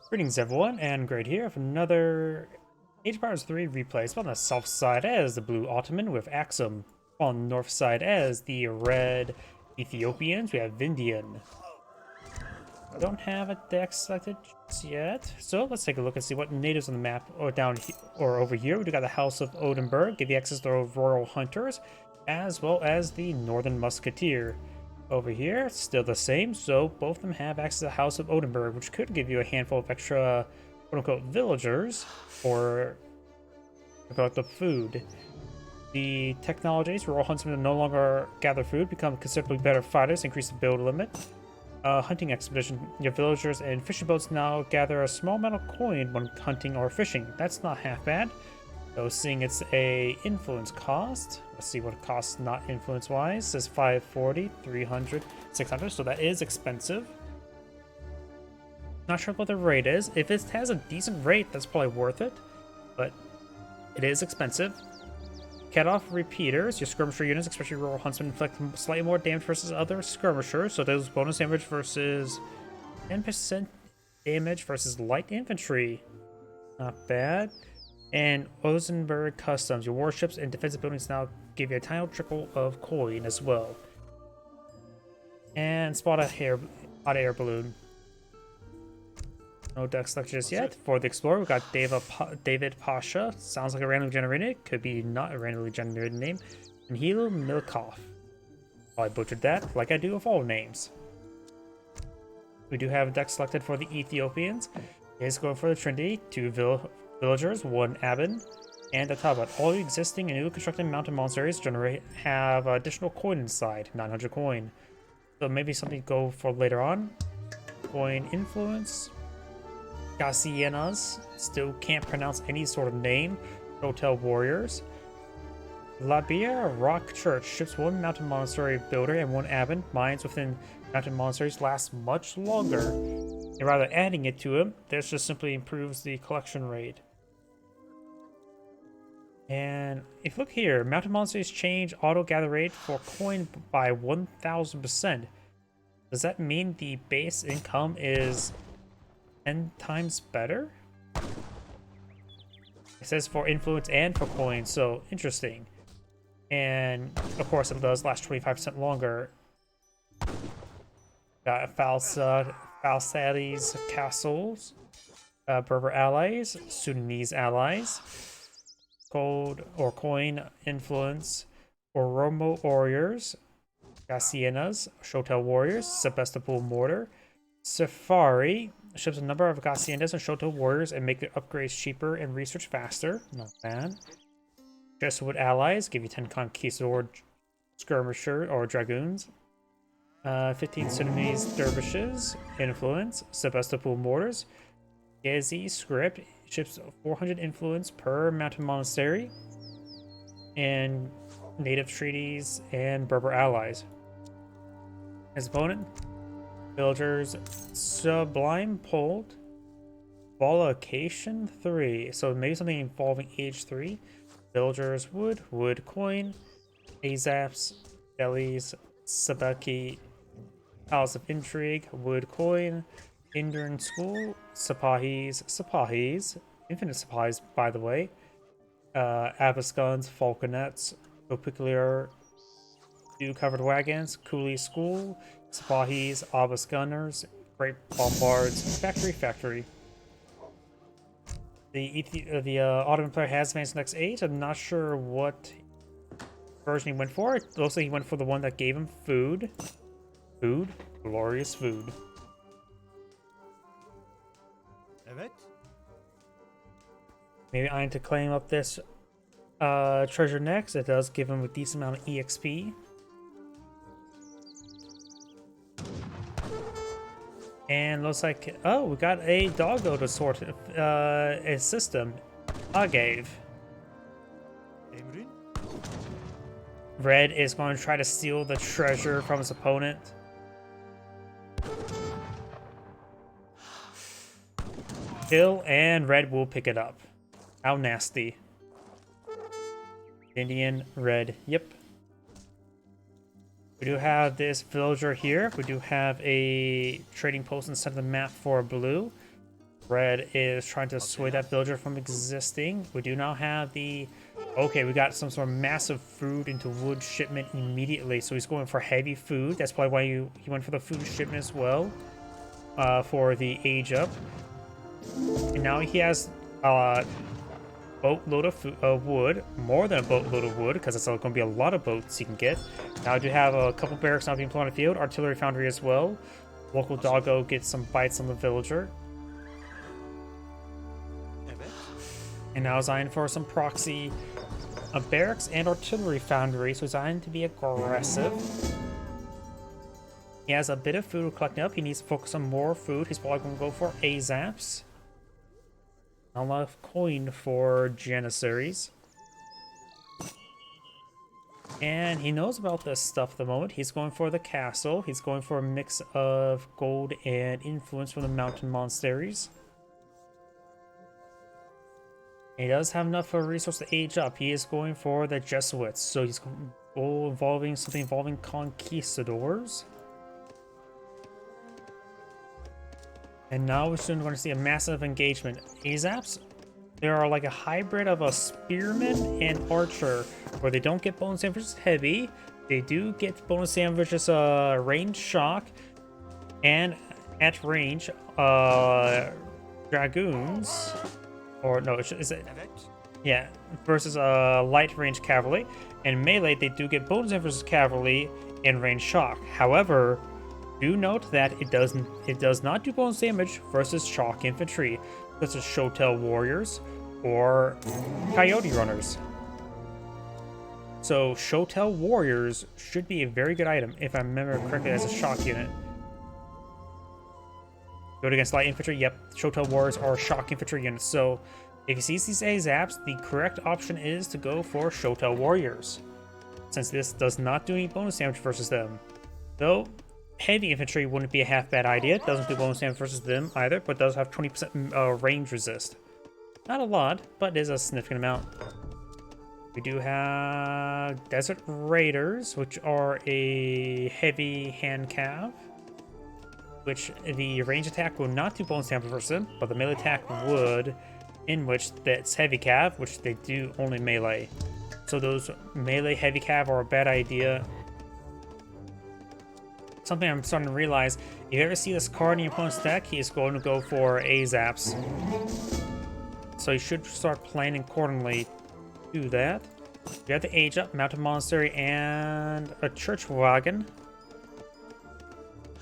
Greetings everyone, and Great here for another Age of Empires 3 replay. It's on the south side as the blue Ottoman with Axum. On the north side as the red Ethiopians, we have Vindian. Don't have a deck selected just yet, so let's take a look and see what natives on the map or down or over here. We got the House of Oldenburg, give you access to Royal Hunters, as well as the Northern Musketeer. Over here, still the same, so both of them have access to the House of Oldenburg, which could give you a handful of extra quote-unquote villagers or the food. The technologies, Royal Huntsmen no longer gather food, become considerably better fighters, increase the build limit. Hunting expedition, your villagers and fishing boats now gather a small amount of coin when hunting or fishing. That's not half bad. So seeing it's a influence cost, let's see what it costs not influence wise. It says 540, 300, 600, so that is expensive. Not sure what the rate is. If it has a decent rate, that's probably worth it, but it is expensive. Cut off repeaters, your skirmisher units, especially Royal Huntsmen, inflict slightly more damage versus other skirmishers, so those bonus damage versus 10% damage versus light infantry. Not bad. And Ozenberg Customs, your warships and defensive buildings now give you a tiny trickle of coin as well. And spot a hot air balloon. No deck select just yet. For the Explorer, we got David Pasha. Sounds like a randomly generated. Could be not a randomly generated name. And Hilo Milkov. Oh, I butchered that, like I do with all names. We do have a deck selected for the Ethiopians. It's going for the Trinity, 2 villagers, 1 Abbin, and a Tabat. All the existing and newly constructed mountain monasteries have additional coin inside, 900 coin. So maybe something to go for later on. Coin influence. Gassienas, still can't pronounce any sort of name. Hotel Warriors. Labia Rock Church ships 1 mountain monastery builder and 1 abbin. Mines within mountain monasteries last much longer. And rather adding it to them, this just simply improves the collection rate. And if you look here, mountain monasteries change auto gather rate for coin by 1000%. Does that mean the base income is 10 times better? It says for influence and for coins, so interesting. And of course, it does last 25% longer. Got Falsades castles, Berber allies, Sudanese allies, gold or coin influence, Oromo warriors, Gassienas, Shotel warriors, Sebastopol mortar, Safari ships a number of Gassienas and Shotel warriors and make their upgrades cheaper and research faster. Not bad. Jesuit allies give you 10 conquistador skirmisher or dragoons. 15 Sudanese dervishes, influence, Sebastopol mortars, Gezi script, ships 400 influence per mountain monastery, and native treaties and Berber allies. His opponent, villagers, Sublime Pulled, Vocation 3, so maybe something involving age 3, villagers, wood coin, Azaps, Delis, Sabaki, Palace of Intrigue, Wood Coin, Indian School, Sapahis, Infinite Supplies, by the way, Abascons, Falconets, Opicular, 2 Covered Wagons, Coolie School, Sapahis, Abasgunners, Great Bombards, Factory. The Ottoman player has advanced to next 8. I'm not sure what version he went for. It looks like he went for the one that gave him food. Glorious food. Evet. Maybe I need to claim up this treasure next. It does give him a decent amount of EXP. And looks like, oh, we got a doggo to sort a system. Agave. Emrin. Red is going to try to steal the treasure from his opponent. Kill, and red will pick it up. How nasty. Indian, red, yep. We do have this villager here. We do have a trading post in the center of the map for blue. Red is trying to sway that villager from existing. We do now have the... Okay, we got some sort of massive food into wood shipment immediately. So he's going for heavy food. That's probably why he went for the food shipment as well. For the age up. And now he has a boatload of wood. More than a boatload of wood, because it's going to be a lot of boats he can get. Now I do have a couple barracks now being put on the field. Artillery foundry as well. Local doggo gets some bites on the villager. And now designed for some proxy barracks and artillery foundry, so designed to be aggressive. He has a bit of food collecting up. He needs to focus on more food. He's probably going to go for AZAPs. Not a lot of coin for Janissaries. And he knows about this stuff at the moment. He's going for the castle. He's going for a mix of gold and influence from the mountain monasteries. He does have enough of a resource to age up. He is going for the Jesuits, so he's involving something involving conquistadors. And now we're soon going to see a massive engagement. AZAPs, they are like a hybrid of a spearman and archer, where they don't get bonus sandwiches heavy. They do get bonus sandwiches range shock, and at range dragoons. Or no, is it? Yeah, versus light range cavalry. And melee, they do get bonus versus cavalry and range shock. However, do note that it does not do bonus damage versus shock infantry, such as Shotel warriors or coyote runners. So Shotel warriors should be a very good item if I remember correctly as a shock unit. Good against light infantry, yep. Shotel warriors are shock infantry units. So if you see these AZAPs, the correct option is to go for Shotel warriors, since this does not do any bonus damage versus them. Though heavy infantry wouldn't be a half bad idea. It doesn't do bonus damage versus them either, but does have 20% range resist. Not a lot, but it is a significant amount. We do have Desert Raiders, which are a heavy hand cav, which the range attack will not do bonus damage versus them, but the melee attack would, in which that's heavy cav, which they do only melee. So those melee heavy cav are a bad idea. Something I'm starting to realize, if you ever see this card in your opponent's deck, he is going to go for AZAPs. So you should start planning accordingly to do that. We have the Age Up, Mountain Monastery, and a Church Wagon.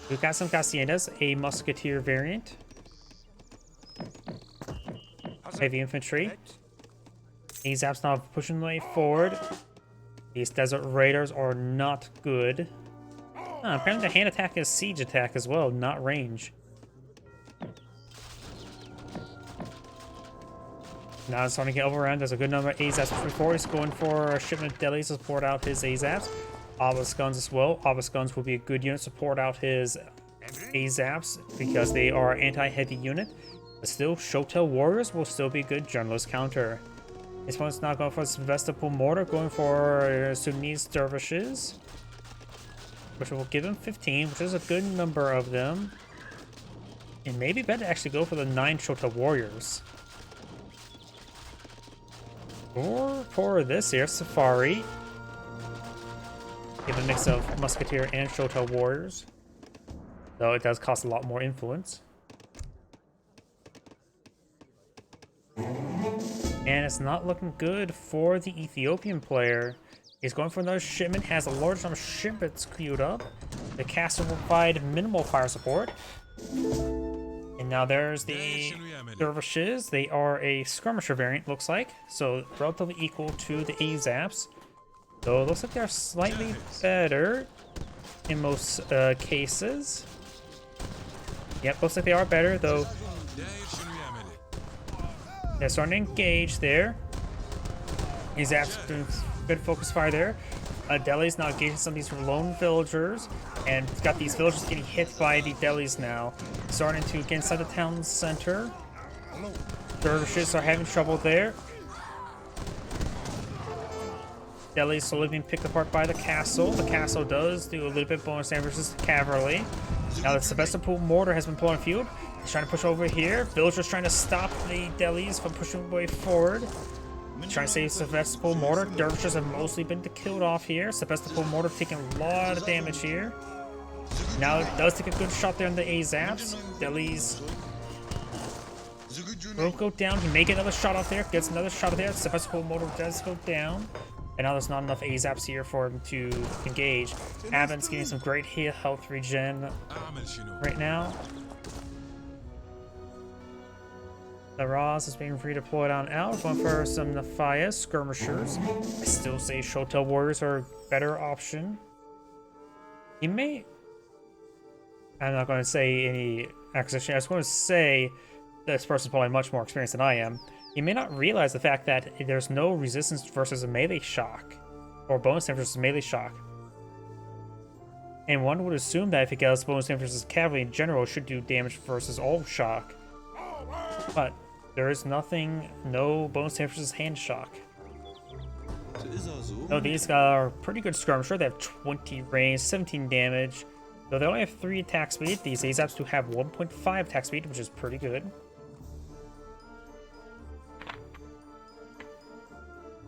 We've got some Haciendas, a Musketeer variant. Heavy Infantry. AZAP's now pushing the way forward. These Desert Raiders are not good. Apparently the hand attack is siege attack as well, not range. Now it's starting to get overrun. There's a good number of AZAPs pushing forward. He's going for a shipment of delis to support out his AZAPs. Obelisk guns as well. Obelisk guns will be a good unit to support out his AZAPs because they are anti-heavy unit. But still, Shotel warriors will still be a good generalist counter. This one's not going for Sevastopol mortar, going for Sudanese dervishes, which will give him 15, which is a good number of them. And maybe better to actually go for the 9 Shotel warriors. Or for this here, Safari. Give a mix of Musketeer and Shotel warriors, though it does cost a lot more influence. And it's not looking good for the Ethiopian player. He's going for another shipment, has a large number of shipments queued up. The castle will provide minimal fire support. And now there's the dervishes. They are a skirmisher variant, looks like. So relatively equal to the AZAPs. Though it looks like they're slightly better in most cases. Yep, looks like they are better, though. They're starting to engage there. AZAPs doing good focus fire there. Deli's now engaging some of these lone villagers, and it's got these villagers getting hit by the delis now. Starting to get inside the town center. Dervishes are having trouble there. Delis slowly being picked apart by the castle. The castle does do a little bit bonus damage versus cavalry. Now the Sevastopol mortar has been put on field. He's trying to push over here. Villagers trying to stop the delis from pushing way forward. Trying to save Sebastopol mortar. Dervishes have mostly been killed off here. Sebastopol mortar taking a lot of damage here. Now it does take a good shot there on the Azaps. Delis will go down. He may get another shot off there. Gets another shot there. Sebastopol mortar does go down. And now there's not enough Azaps here for him to engage. Abin's getting some great health regen right now. The Roz is being redeployed on out. Going for some Nephias skirmishers. I still say Shotel warriors are a better option. He may... I'm not going to say any acquisition. I was going to say this person's probably much more experienced than I am. He may not realize the fact that there's no resistance versus a melee shock. Or bonus damage versus melee shock. And one would assume that if he gets bonus damage versus cavalry in general, it should do damage versus all shock. But there is nothing, no bonus damage versus hand shock. No, these are pretty good skirmisher. They have 20 range, 17 damage. Though they only have 3 attack speed, these Azaps do have 1.5 attack speed, which is pretty good.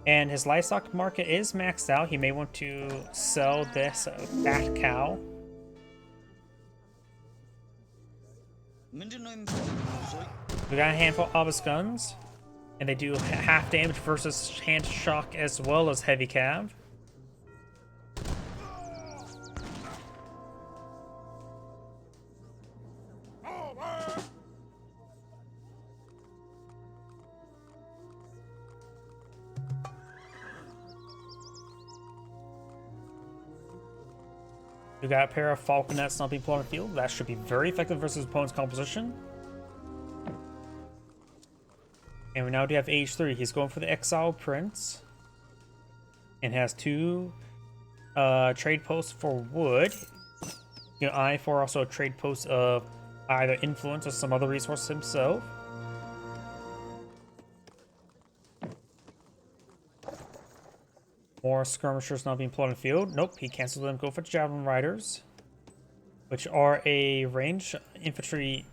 And his livestock market is maxed out. He may want to sell this fat cow. We got a handful of obelisk guns, and they do half damage versus hand shock as well as heavy cav. We got a pair of falconets not being put on the field. That should be very effective versus opponent's composition. And we now do have age 3. He's going for the Exile Prince. And has 2 trade posts for wood. You know, eye for also a trade post of either influence or some other resource himself. More skirmishers not being put on the field. Nope, he canceled them. Go for javelin riders, which are a range infantry,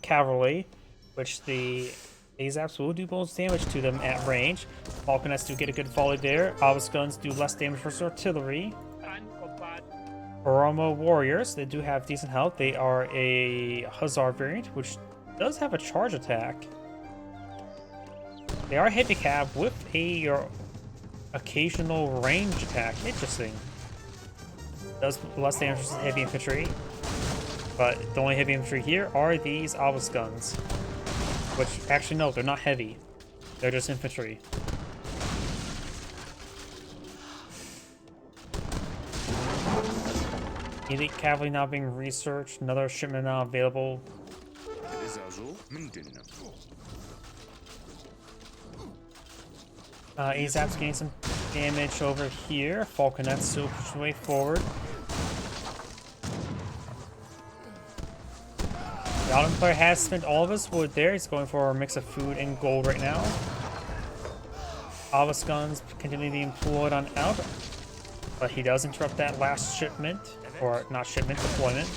cavalry, which the Azaps will do bonus damage to them at range. Falconets do get a good volley there. Obelisk guns do less damage versus artillery. Oromo warriors, they do have decent health. They are a Hussar variant, which does have a charge attack. They are heavy cav with a occasional range attack. Interesting. Does less damage versus heavy infantry. But the only heavy infantry here are these obelisk guns. Which, actually no, they're not heavy. They're just infantry. Elite cavalry now being researched. Another shipment now available. Azap's getting some damage over here. Falconet's still pushing way forward. The Ottoman player has spent all of his wood there. He's going for a mix of food and gold right now. Obelisk guns continue being employed on out. But he does interrupt that last shipment. Or not shipment, deployment.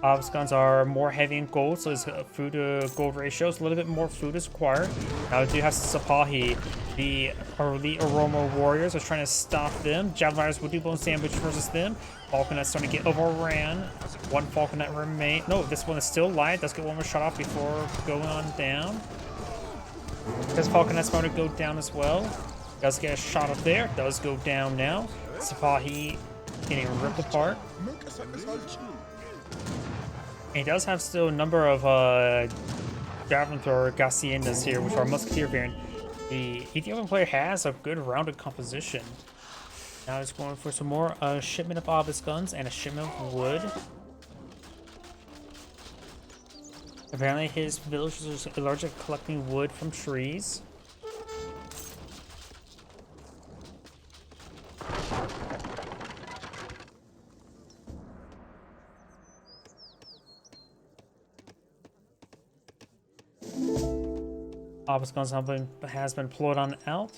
Obelisk guns are more heavy in gold, so his food to gold ratio is a little bit more food is required. Now we do have Sapahi. The elite Oromo warriors are trying to stop them. Javelin riders will do bonus damage versus them. Falconet's starting to get overran. One Falconet remain. No, this one is still alive. Does get one more shot off before going on down. This Falconet's going to go down as well. Does get a shot up there. Does go down now. Sapahi getting ripped apart. He does have still a number of javelin thrower Gaciendas here, which are musketeer variant. The Ethiopian player has a good rounded composition. Now he's going for some more shipment of obelisk guns and a shipment of wood. Apparently his villagers are largely collecting wood from trees. Obelisk guns has been deployed on out.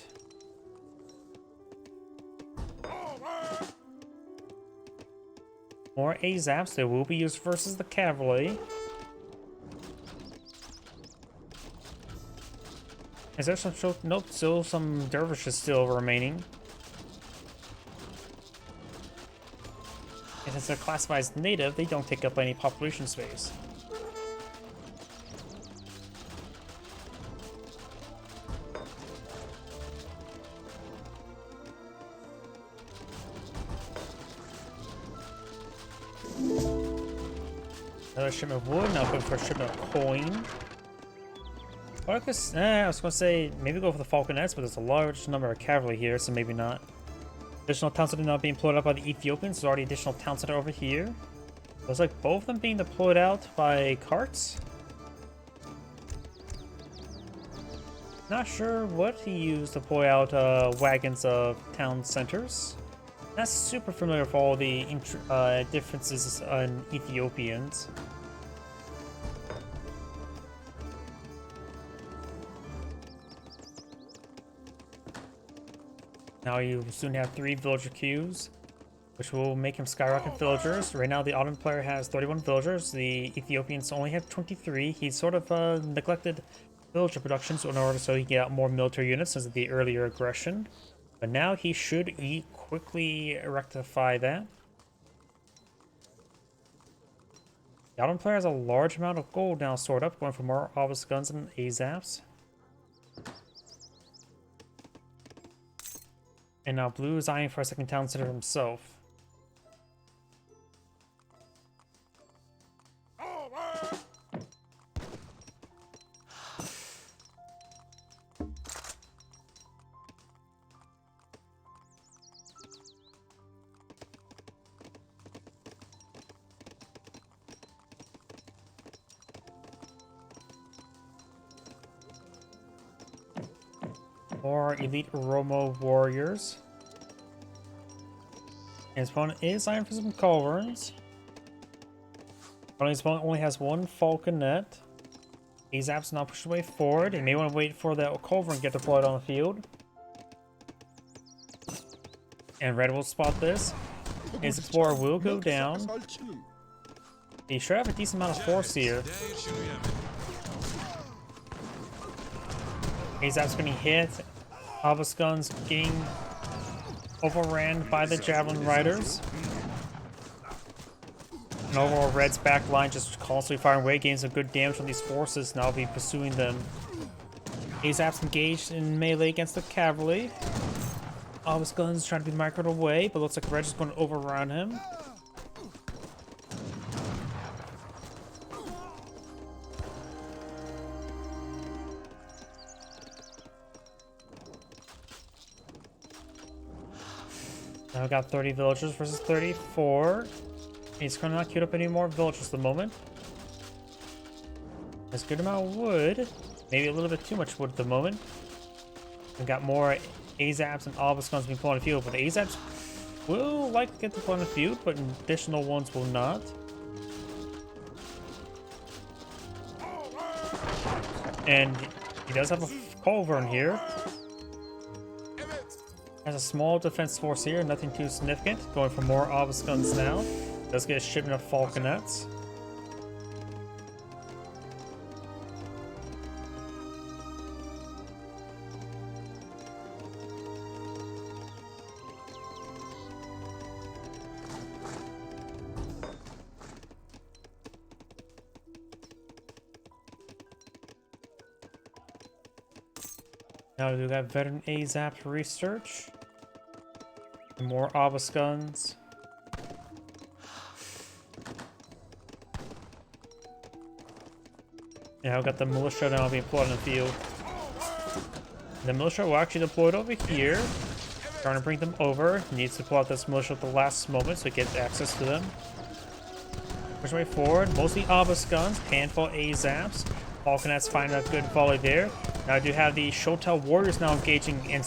More AZAPs. They will be used versus the cavalry. Is there some... Nope, still some dervishes still remaining. And since they're classified as native, they don't take up any population space. Another shipment of wood, now going for a shipment of coin. Or I was gonna say, maybe go for the falconets, but there's a large number of cavalry here, so maybe not. Additional town center not being deployed out by the Ethiopians. There's already additional town center over here. Looks like both of them being deployed out by carts. Not sure what he used to deploy out wagons of town centers. Not super familiar with all the differences in Ethiopians. Now you soon have 3 villager queues, which will make him skyrocket villagers. Right now the Ottoman player has 31 villagers. The Ethiopians only have 23. He sort of neglected villager productions in order so he can get out more military units since of the earlier aggression. But now he should quickly rectify that. The Ottoman player has a large amount of gold now stored up, going for more obelisk guns and AZAPs. And now Blue is eyeing for a second town center himself. More elite Romo warriors. And his opponent is eyeing for some culverins. But his opponent only has 1 falconet. AZAP's not pushed away forward. He may want to wait for that culverin to get deployed on the field. And Red will spot this. His explorer will go down. He should have a decent amount of force here. AZAP's getting hit. Obelisk guns getting overran by the javelin riders. And overall, Red's back line just constantly firing away, getting some good damage on these forces. Now I'll be pursuing them. AZAP's engaged in melee against the cavalry. Obelisk guns trying to be microed away, but looks like Red is going to overrun him. Now we got 30 villagers versus 34. He's currently not queued up any more villagers at the moment. There's a good amount of wood. Maybe a little bit too much wood at the moment. We've got more AZAPs and obelisk guns being deployed on the field, but the AZAPs will likely get deployed on the field, but additional ones will not. And he does have a culverin here. Has a small defense force here, nothing too significant. Going for more obelisk guns now. Does get a shipment of falconets. Now we got veteran AZAP research. And more obelisk guns. Now we've got the militia now being deployed on the field. The militia will actually deployed over here. Trying to bring them over. Needs to pull out this militia at the last moment so he gets access to them. Push way forward. Mostly obelisk guns. Handful AZAPs. Falconets find a good volley there. Now I do have the Shotel warriors now engaging, and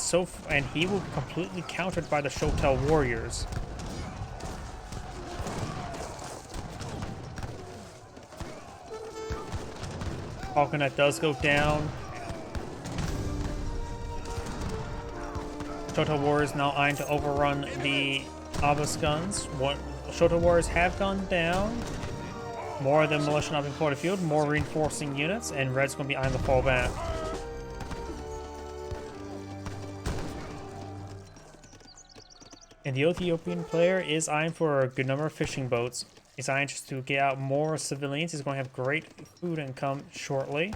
he will be completely countered by the Shotel warriors. Falconet does go down. Shotel warriors now eyeing to overrun the obelisk guns. Shoto warriors have gone down. More of the militia now being put in the field, more reinforcing units, and red's going to be on the fallback. And the Ethiopian player is eyeing for a good number of fishing boats. He's eyeing just to get out more civilians. He's going to have great food income shortly.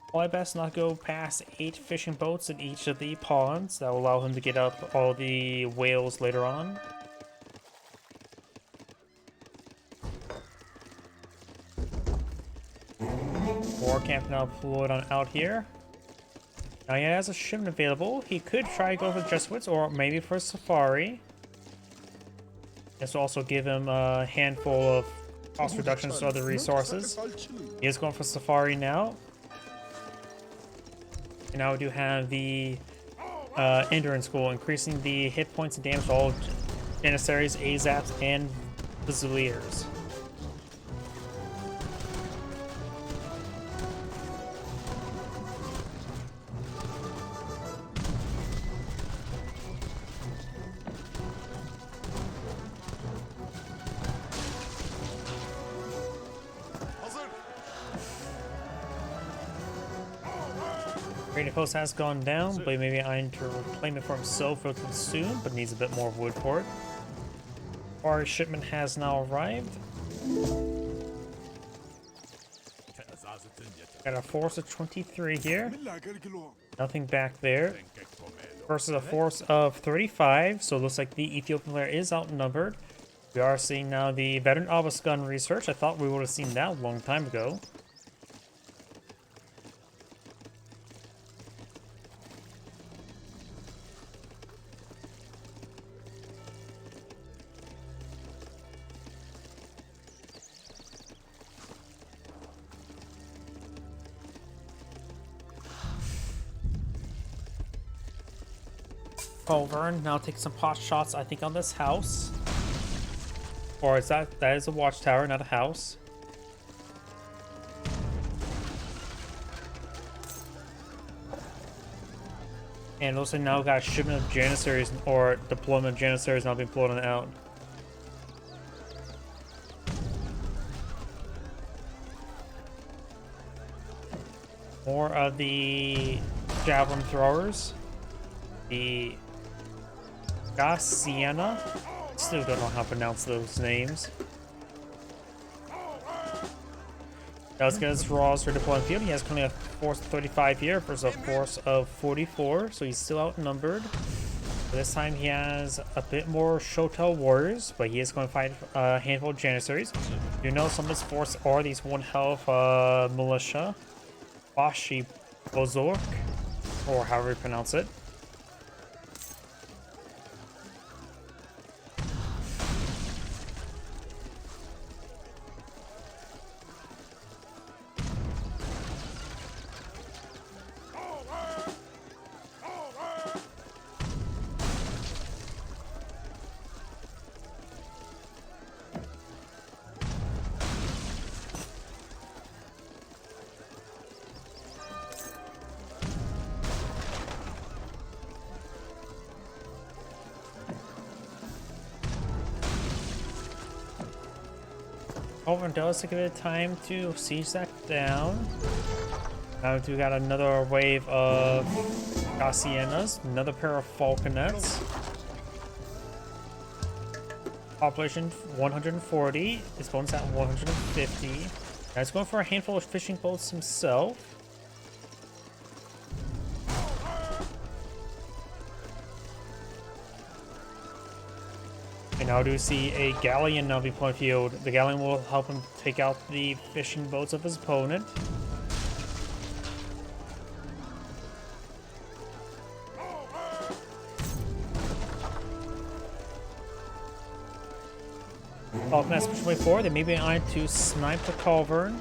Probably best not go past 8 fishing boats in each of the ponds. That will allow him to get up all the whales later on. War camp now deployed on out here. Now he has a shipment available. He could try to go for the Jesuits or maybe for a safari. This will also give him a handful of cost reductions to other resources. He is going for safari now. And now we do have the endurance goal, increasing the hit points and damage to all Janissaries, Azaps, and Fusiliers. Trading post has gone down, but maybe eyeing to reclaim it for himself relatively soon, but needs a bit more of wood for it. Our shipment has now arrived. Got a force of 23 here. Nothing back there. Versus a force of 35, so it looks like the Ethiopian player is outnumbered. We are seeing now the veteran obelisk gun research. I thought we would have seen that a long time ago. Culvern now take some pot shots, I think, on this house. Or is that is a watchtower, not a house. And also now got a shipment of Janissaries or deployment of Janissaries now being floated out. More of the javelin throwers. The Sienna. Still don't know how to pronounce those names. Does get his draws for deploying field. He has currently a force of 35 here versus a force of 44, so he's still outnumbered. This time he has a bit more Shotel warriors, but he is going to fight a handful of Janissaries. You know some of his force are these 1 health militia. Bashi Bozork, or however you pronounce it. Culvern does take a bit of time to siege that down. Now we got another wave of Gaussianas, another pair of Falconets. Population 140, his bonus at 150. Now he's going for a handful of fishing boats himself. And now do see a galleon now be put field. The galleon will help him take out the fishing boats of his opponent. Falcon has push 24. They may be eyeing to snipe the Culvern.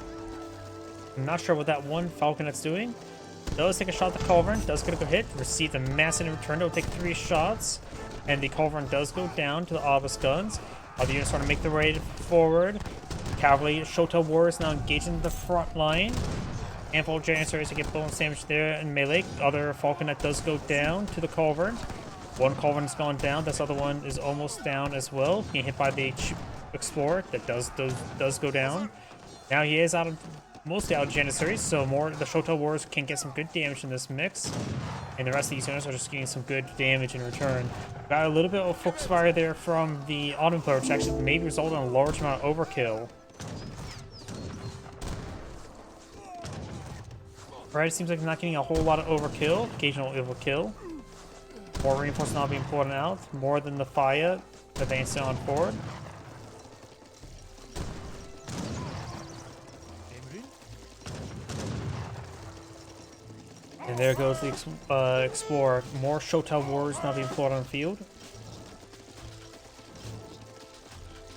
I'm not sure what that one Falconet's doing. Does take a shot at the Culvern. Does get a good hit. Receives a massive return. It'll take 3 shots. And the Culvern does go down to the obelisk guns. Other units trying to make their way forward. Cavalry, Shotel warriors now engaging the front line. Handful of Janissaries to get bonus damage there in melee. Other Falconet does go down to the Culvern. One culverin's gone down. This other one is almost down as well. Getting hit by the explorer that does go down. Now he is mostly out of Janissaries, so the Shotel Wars can get some good damage in this mix. And the rest of these units are just getting some good damage in return. Got a little bit of focus fire there from the Ottoman player, which actually maybe resulted in a large amount of overkill. Right, it seems like not getting a whole lot of overkill. Occasional overkill. More reinforcements not being pulled out. More than the fire advancing on forward. And there goes the Explorer. More Shotel Wars now being pulled on the field.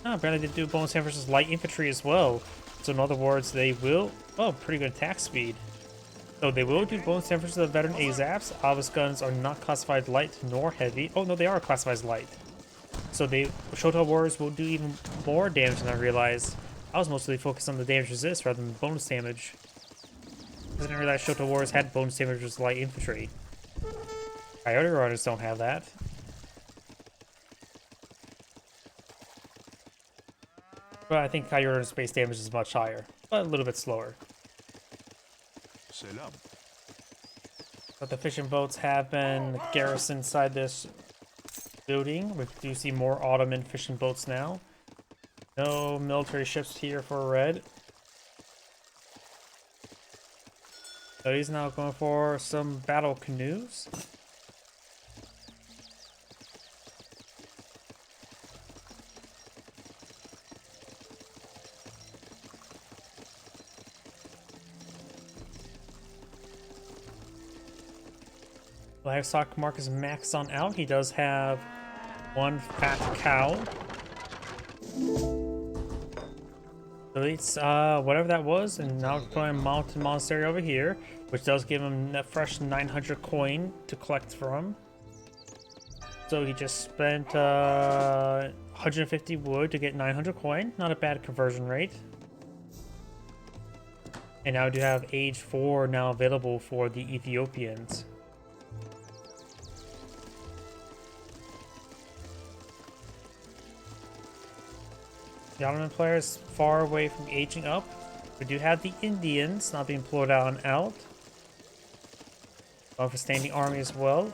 Oh, apparently they do bonus damage versus light infantry as well. So in other words, they will... Oh, pretty good attack speed. So they will do bonus damage to the veteran AZAPs. Obvious guns are not classified light nor heavy. Oh no, they are classified as light. So Shotel Wars will do even more damage than I realized. I was mostly focused on the damage resist rather than bonus damage. I didn't realize Shotel Wars had bonus damage versus light infantry. Coyote Runners don't have that. But I think Coyote Runners' base damage is much higher, but a little bit slower. But the fishing boats have been garrisoned inside this building. We do see more Ottoman fishing boats now. No military ships here for red. So he's now going for some battle canoes. Livestock mark is maxed on out. He does have one fat cow. So it's whatever that was, and now we're putting Mountain Monastery over here, which does give him a fresh 900 coin to collect from. So he just spent 150 wood to get 900 coin. Not a bad conversion rate. And now we do have Age 4 now available for the Ethiopians. The Ottoman player is far away from aging up. We do have the Indians not being pulled out and out. Going for standing army as well.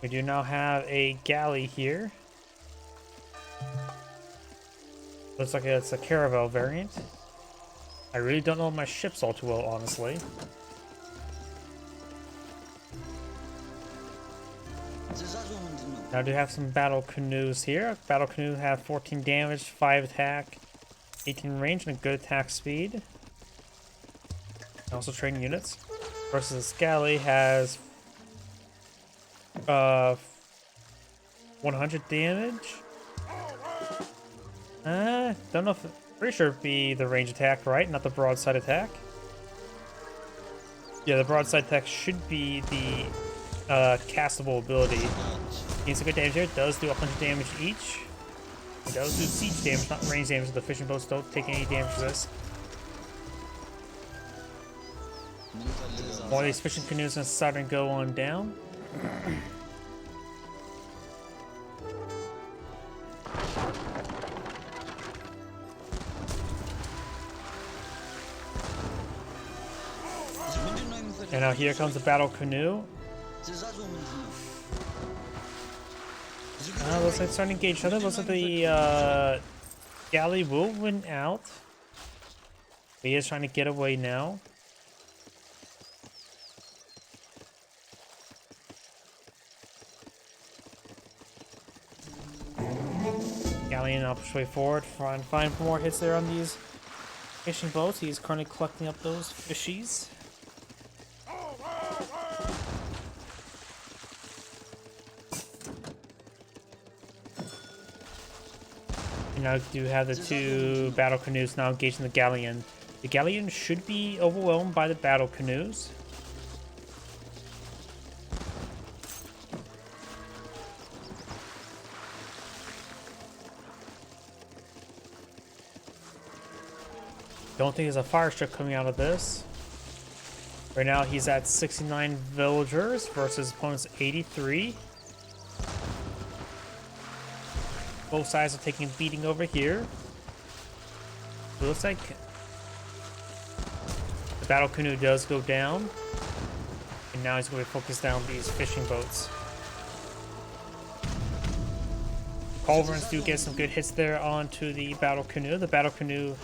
We do now have a galley here. Looks like it's a caravel variant. I really don't know my ships all too well, honestly. Now I do have some battle canoes here. Battle canoe have 14 damage, 5 attack, 18 range, and a good attack speed. Also training units. Versus galley has 100 damage. Don't know if pretty sure it'd be the range attack, right? Not the broadside attack. Yeah, the broadside attack should be the castable ability. Gains some good damage here. It does do 100 damage each. It does do siege damage, not range damage. The fishing boats don't take any damage for this. More of these fishing canoes are starting to go on down. And now here comes the battle canoe. Looks like it's starting to engage each other. Looks like the galley will win out. He is trying to get away now. Galleon now push way forward, trying to find more hits there on these fishing boats. He's currently collecting up those fishies. And now we do have the two battle canoes now engaging the galleon. The galleon should be overwhelmed by the battle canoes. Don't think there's a fire strip coming out of this. Right now he's at 69 villagers versus opponent's 83. Both sides are taking a beating over here. It looks like the battle canoe does go down. And now he's going to focus down these fishing boats. Culverins do get some good hits there onto the battle canoe. The battle canoe,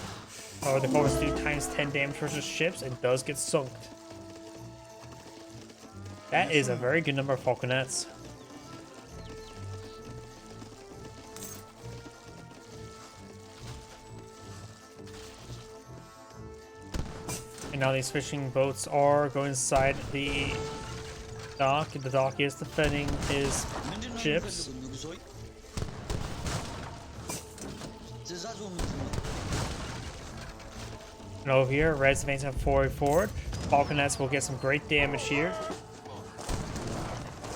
or the culverins do times 10 damage versus ships and does get sunk. That is a very good number of falconets. And now these fishing boats are going inside the dock. The dock is defending his ships. And over here, Red's advancing forward. Falconets will get some great damage here.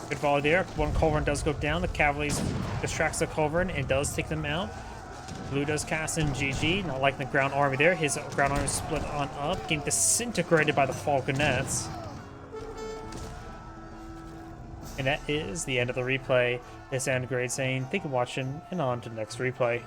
Good volley there. One culverin does go down. The cavalry distracts the culverin and does take them out. Blue does cast in GG. Not liking the ground army there. His ground army split on up, getting disintegrated by the falconets. And that is the end of the replay. This is Grade saying thank you for watching, and on to the next replay.